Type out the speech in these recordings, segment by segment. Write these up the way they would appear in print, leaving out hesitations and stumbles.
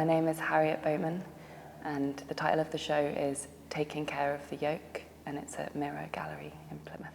My name is Harriet Bowman, and the title of the show is Taking Care of the Yoke, and it's at Mirror Gallery in Plymouth.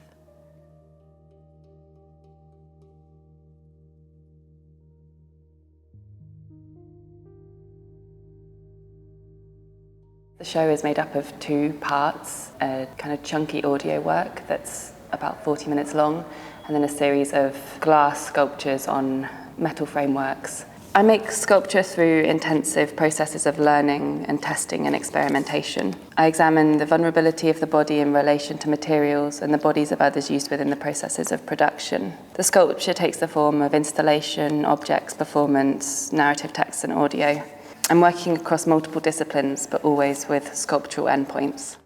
The show is made up of two parts, a kind of chunky audio work that's about 40 minutes long, and then a series of glass sculptures on metal frameworks. I make sculpture through intensive processes of learning and testing and experimentation. I examine the vulnerability of the body in relation to materials and the bodies of others used within the processes of production. The sculpture takes the form of installation, objects, performance, narrative text and audio. I'm working across multiple disciplines, but always with sculptural endpoints.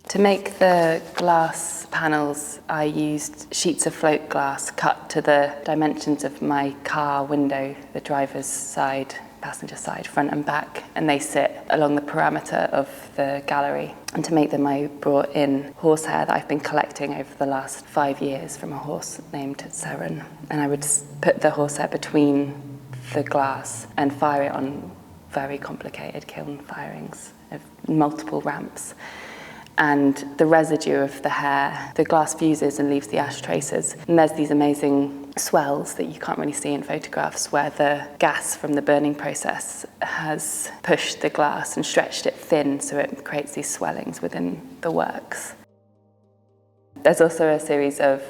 To make the glass panels, I used sheets of float glass cut to the dimensions of my car window, the driver's side, passenger side, front and back, and they sit along the parameter of the gallery. And to make them, I brought in horsehair that I've been collecting over the last 5 years from a horse named Seren. And I would put the horsehair between the glass and fire it on very complicated kiln firings of multiple ramps. And the residue of the hair, the glass fuses and leaves the ash traces. And there's these amazing swells that you can't really see in photographs where the gas from the burning process has pushed the glass and stretched it thin so it creates these swellings within the works. There's also a series of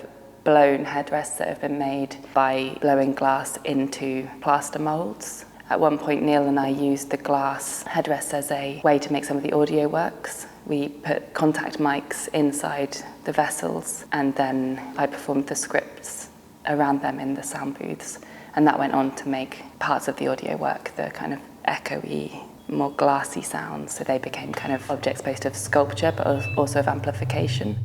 blown headrests that have been made by blowing glass into plaster moulds. At one point, Neil and I used the glass headrests as a way to make some of the audio works. We put contact mics inside the vessels, and then I performed the scripts around them in the sound booths. And that went on to make parts of the audio work, the kind of echoey, more glassy sounds. So they became kind of objects both of sculpture, but also of amplification.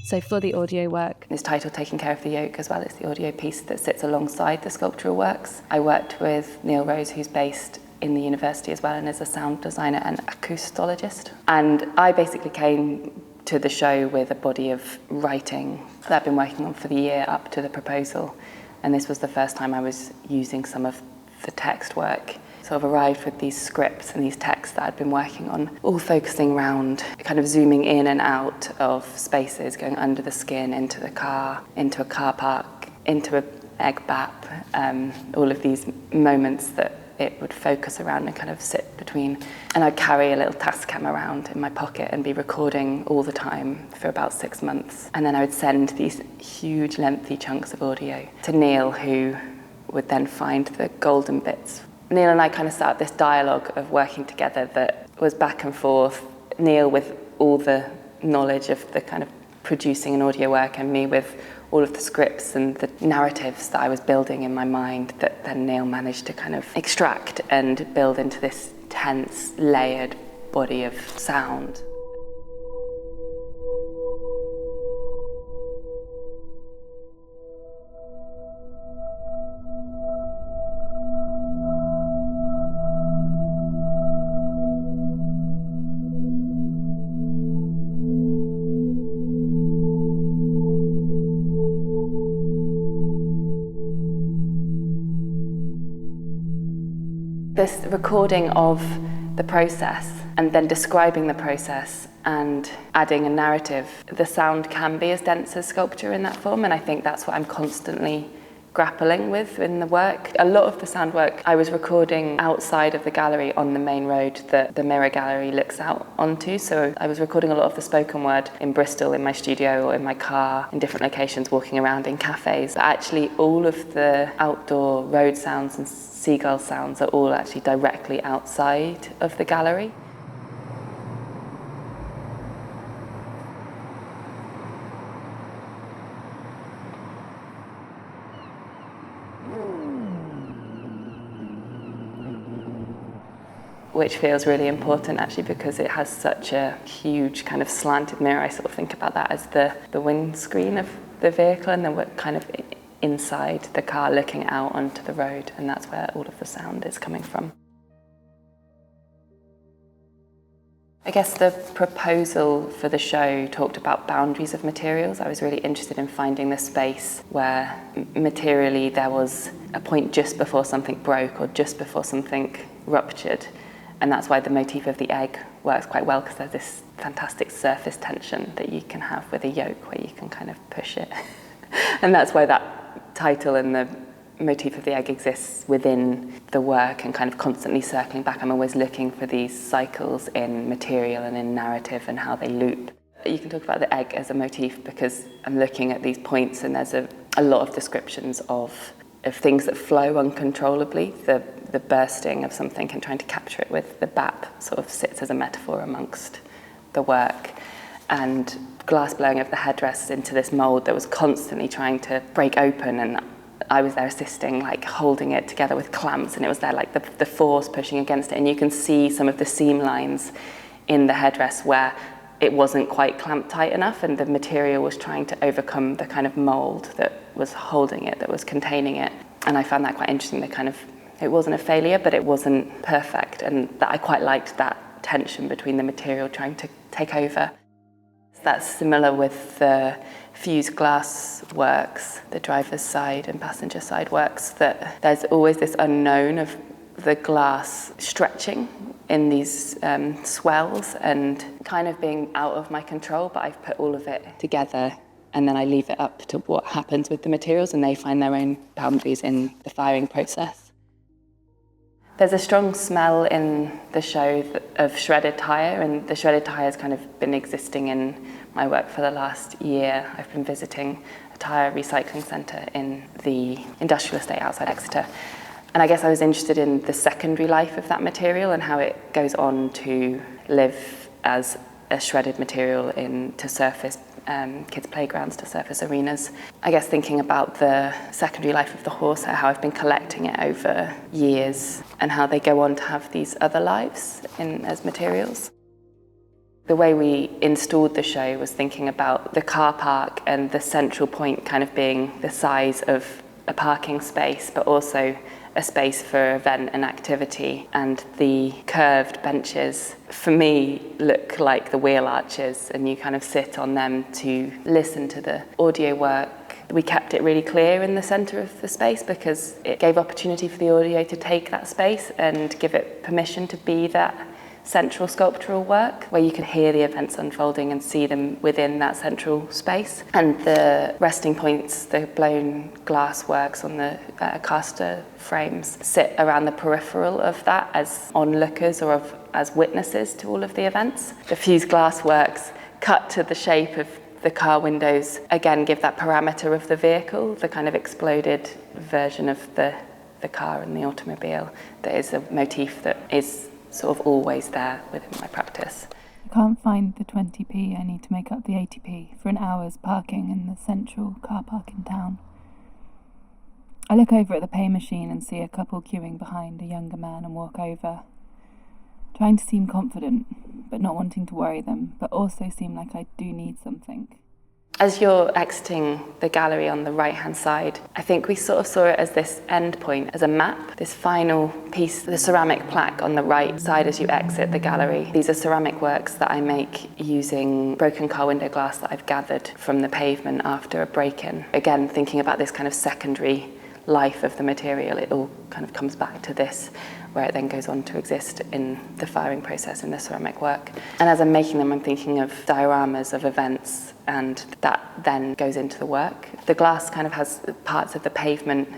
So for the audio work, it's titled Taking Care of the Yoke as well. It's the audio piece that sits alongside the sculptural works. I worked with Neil Rose, who's based in the university as well and is a sound designer and acoustologist. And I basically came to the show with a body of writing that I've been working on for the year up to the proposal. And this was the first time I was using some of the text work. Sort of arrived with these scripts and these texts that I'd been working on, all focusing around kind of zooming in and out of spaces, going under the skin, into the car, into a car park, into an egg bap, all of these moments that it would focus around and kind of sit between. And I'd carry a little Tascam around in my pocket and be recording all the time for about 6 months. And then I would send these huge lengthy chunks of audio to Neil, who would then find the golden bits. Neil and I kind of started this dialogue of working together that was back and forth. Neil with all the knowledge of the kind of producing an audio work, and me with all of the scripts and the narratives that I was building in my mind that then Neil managed to kind of extract and build into this tense, layered body of sound. This recording of the process and then describing the process and adding a narrative, the sound can be as dense as sculpture in that form, and I think that's what I'm constantly grappling with in the work. A lot of the sound work I was recording outside of the gallery on the main road that the Mirror Gallery looks out onto, so I was recording a lot of the spoken word in Bristol in my studio or in my car in different locations, walking around in cafes. But actually all of the outdoor road sounds and seagull sounds are all actually directly outside of the gallery. Which feels really important actually because it has such a huge kind of slanted mirror. I sort of think about that as the windscreen of the vehicle, and then we're kind of inside the car looking out onto the road, and that's where all of the sound is coming from. I guess the proposal for the show talked about boundaries of materials. I was really interested in finding the space where materially there was a point just before something broke or just before something ruptured. And that's why the motif of the egg works quite well, because there's this fantastic surface tension that you can have with a yolk where you can kind of push it. And that's why that title and the motif of the egg exists within the work and kind of constantly circling back. I'm always looking for these cycles in material and in narrative and how they loop. You can talk about the egg as a motif because I'm looking at these points and there's a lot of descriptions of things that flow uncontrollably, the bursting of something and trying to capture it with the bap sort of sits as a metaphor amongst the work. And glass blowing of the headdress into this mould that was constantly trying to break open, and I was there assisting, like holding it together with clamps, and it was there like the force pushing against it, and you can see some of the seam lines in the headdress where it wasn't quite clamped tight enough and the material was trying to overcome the kind of mould that was holding it, that was containing it. And I found that quite interesting. It wasn't a failure, but it wasn't perfect, and that I quite liked that tension between the material trying to take over. That's similar with the fused glass works, the driver's side and passenger side works, that there's always this unknown of the glass stretching in these swells and kind of being out of my control, but I've put all of it together and then I leave it up to what happens with the materials and they find their own boundaries in the firing process. There's a strong smell in the show of shredded tyre, and the shredded tyre has kind of been existing in my work for the last year. I've been visiting a tyre recycling centre in the industrial estate outside Exeter. And I guess I was interested in the secondary life of that material and how it goes on to live as a shredded material to surface kids' playgrounds, to surface arenas. I guess thinking about the secondary life of the horsehair, how I've been collecting it over years and how they go on to have these other lives as materials. The way we installed the show was thinking about the car park and the central point kind of being the size of a parking space, but also a space for event and activity, and the curved benches for me look like the wheel arches, and you kind of sit on them to listen to the audio work. We kept it really clear in the centre of the space because it gave opportunity for the audio to take that space and give it permission to be that central sculptural work where you can hear the events unfolding and see them within that central space. And the resting points, the blown glass works on the caster frames sit around the peripheral of that as onlookers or as witnesses to all of the events. The fused glass works cut to the shape of the car windows again give that parameter of the vehicle, the kind of exploded version of the car and the automobile that is a motif that is sort of always there within my practice. I can't find the 20p I need to make up the 80p for an hour's parking in the central car park in town. I look over at the pay machine and see a couple queuing behind a younger man and walk over, trying to seem confident, but not wanting to worry them, but also seem like I do need something. As you're exiting the gallery on the right-hand side, I think we sort of saw it as this end point, as a map, this final piece, the ceramic plaque on the right side as you exit the gallery. These are ceramic works that I make using broken car window glass that I've gathered from the pavement after a break-in. Again, thinking about this kind of secondary life of the material, it all kind of comes back to this, where it then goes on to exist in the firing process in the ceramic work. And as I'm making them, I'm thinking of dioramas of events, and that then goes into the work. The glass kind of has parts of the pavement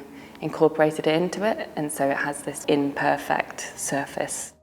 incorporated into it, and so it has this imperfect surface.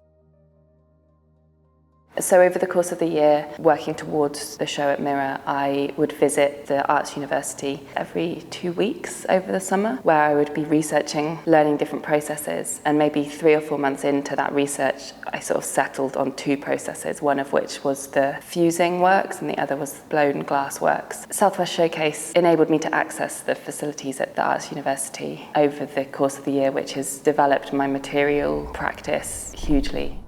So over the course of the year, working towards the show at Mirror, I would visit the Arts University every 2 weeks over the summer, where I would be researching, learning different processes, and maybe 3 or 4 months into that research, I sort of settled on 2 processes, one of which was the fusing works and the other was blown glass works. Southwest Showcase enabled me to access the facilities at the Arts University over the course of the year, which has developed my material practice hugely.